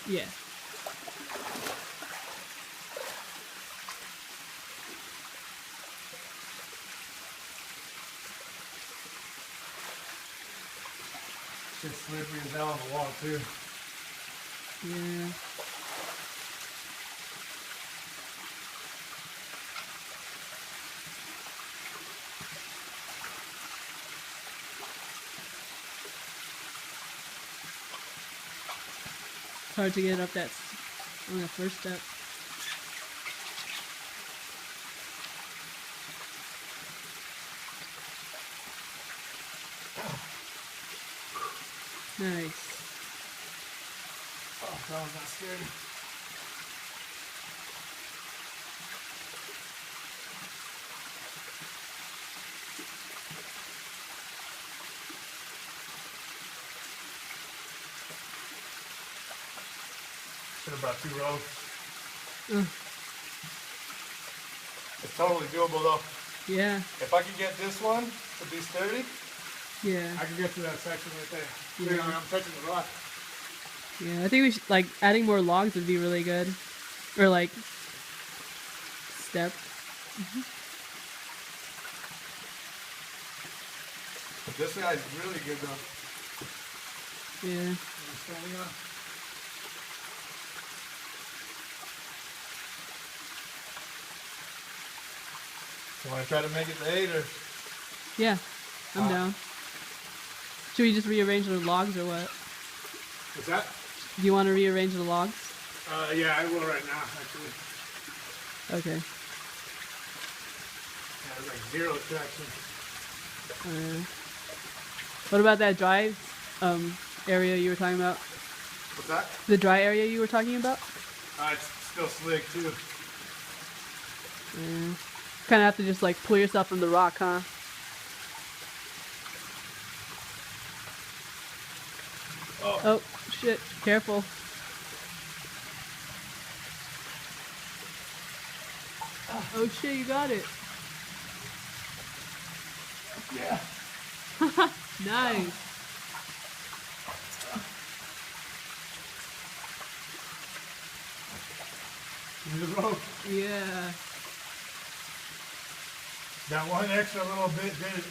Yeah. It's slippery as hell on the wall too. Yeah. It's hard to get up that on the first step. Nice. Oh, that was not scary. Should have brought 2 rows. It's totally doable though. Yeah. If I could get this one to be sturdy, Yeah. I can get to that section right there. Yeah. I'm touching the rock. Yeah. I think we should, like, adding more logs would be really good. Or, like, step. This guy's really good though. Yeah. He's standing up. You want to try to make it the 8 or? Yeah. I'm down. Should we just rearrange the logs or what? What's that? Do you want to rearrange the logs? Yeah, I will right now, actually. Okay. Yeah, there's like 0 traction. What about that dry area you were talking about? What's that? The dry area you were talking about? It's still slick too. Kind of have to just like pull yourself from the rock, huh? Oh shit! Careful. Oh shit! You got it. Yeah. Nice. Give me the rope. Yeah. That one extra little bit did it.